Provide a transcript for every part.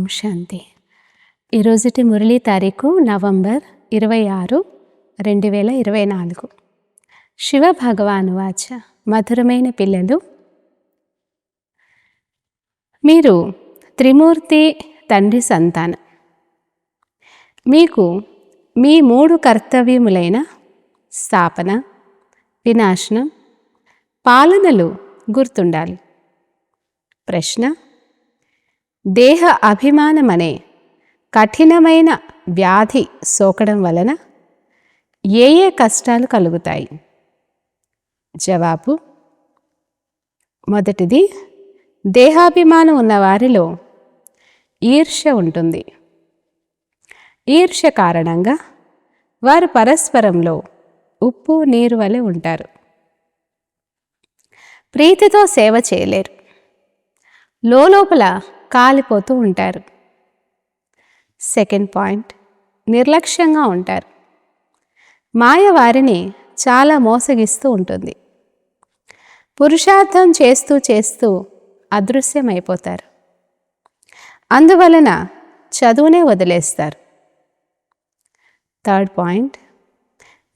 శాంతి. ఈరోజుటి మురళీ తారీఖు నవంబర్ 26, 2024. శివ భగవాను వాచ. మధురమైన పిల్లలు, మీరు త్రిమూర్తి తండ్రి సంతానం. మీకు మీ 3 కర్తవ్యములైన స్థాపన, వినాశనం, పాలనలు గుర్తుండాలి. ప్రశ్న: దేహ అభిమానమనే కఠినమైన వ్యాధి సోకడం వలన ఏ కష్టాలు కలుగుతాయి? జవాబు: మొదటిది, దేహాభిమానం ఉన్నవారిలో ఈర్ష్య ఉంటుంది. ఈర్ష్య కారణంగా వారు పరస్పరంలో ఉప్పు నీరు వలె ఉంటారు. ప్రీతితో సేవ చేయలేరు. లోపల కాలిపోతూ ఉంటారు. సెకండ్ పాయింట్, నిర్లక్ష్యంగా ఉంటారు. మాయ వారిని చాలా మోసగిస్తూ ఉంటుంది. పురుషార్థం చేస్తూ చేస్తూ అదృశ్యమైపోతారు. అందువలన చదువునే వదిలేస్తారు. థర్డ్ పాయింట్,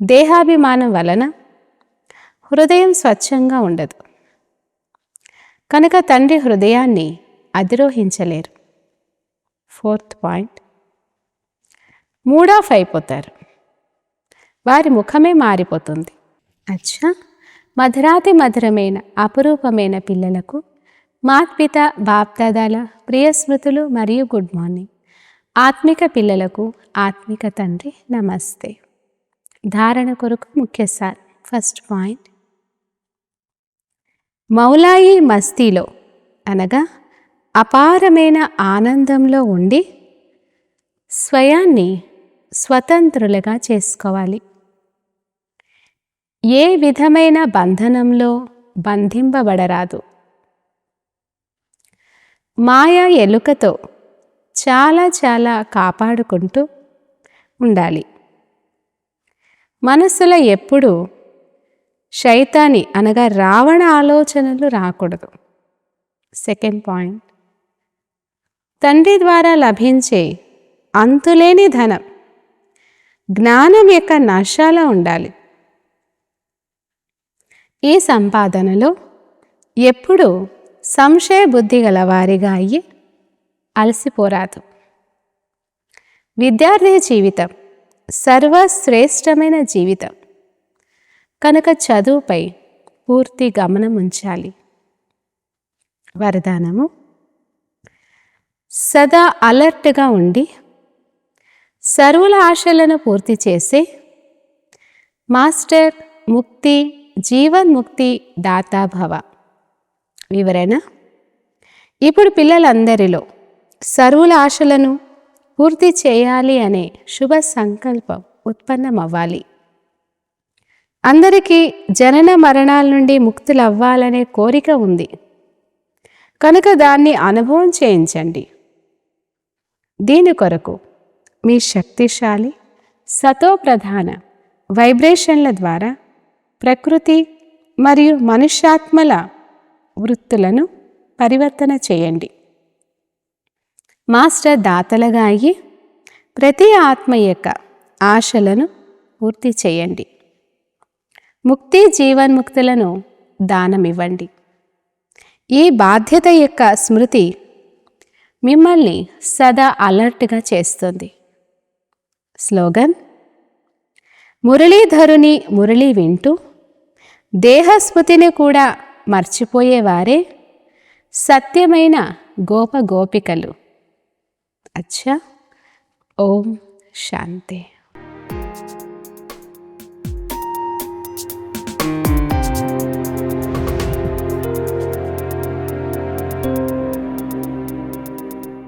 దేహాభిమానం వలన హృదయం స్వచ్ఛంగా ఉండదు. కనుక తండ్రి హృదయాన్ని అధిరోహించలేరు. ఫోర్త్ పాయింట్, మూడ్ ఆఫ్ అయిపోతారు. వారి ముఖమే మారిపోతుంది. అచ్చా, మధురాతి మధురమైన అపురూపమైన పిల్లలకు మాత్పిత బాప్దాదాల ప్రియ స్మృతులు మరియు గుడ్ మార్నింగ్. ఆత్మిక పిల్లలకు ఆత్మిక తండ్రి నమస్తే. ధారణ కొరకు ముఖ్య సార్. ఫస్ట్ పాయింట్, మౌలాయి మస్తీలో అనగా అపారమైన ఆనందంలో ఉండి స్వయాన్ని స్వతంత్రులుగా చేసుకోవాలి. ఏ విధమైన బంధనంలో బంధింపబడరాదు. మాయా ఎలుకతో చాలా చాలా కాపాడుకుంటూ ఉండాలి. మనసులో ఎప్పుడూ శైతాని అనగా రావణ ఆలోచనలు రాకూడదు. సెకండ్ పాయింట్, తండ్రి ద్వారా లభించే అంతులేని ధనం జ్ఞానం యొక్క నశాలో ఉండాలి. ఈ సంపాదనలో ఎప్పుడూ సంశయ బుద్ధి గల వారిగా అయ్యి అలసిపోరాదు. విద్యార్థి జీవితం సర్వశ్రేష్టమైన జీవితం కనుక చదువుపై పూర్తి గమనం ఉంచాలి. వరదానము: సదా అలర్ట్గా ఉండి సర్వుల ఆశలను పూర్తి చేసే మాస్టర్ ముక్తి జీవన్ముక్తి దాతాభవ. వివరణ: ఇప్పుడు పిల్లలందరిలో సర్వుల ఆశలను పూర్తి చేయాలి అనే శుభ సంకల్పం ఉత్పన్నమవ్వాలి. అందరికీ జనన మరణాల నుండి ముక్తులు అవ్వాలనే కోరిక ఉంది కనుక దాన్ని అనుభవం చేయించండి. దీని కొరకు మీ శక్తిశాలి సతోప్రధాన వైబ్రేషన్ల ద్వారా ప్రకృతి మరియు మనుష్యాత్మల వృత్తులను పరివర్తన చేయండి. మాస్టర్ దాతలుగా అయ్యి ప్రతి ఆత్మ యొక్క ఆశలను పూర్తి చేయండి. ముక్తి జీవన్ముక్తులను దానమివ్వండి. ఈ బాధ్యత యొక్క స్మృతి మిమ్మల్ని సదా అలర్ట్గా చేస్తుంది. స్లోగన్: మురళీధరుని మురళి వింటూ దేహస్మృతిని కూడా మర్చిపోయేవారే సత్యమైన గోపగోపికలు. అచ్చా, ఓం శాంతి.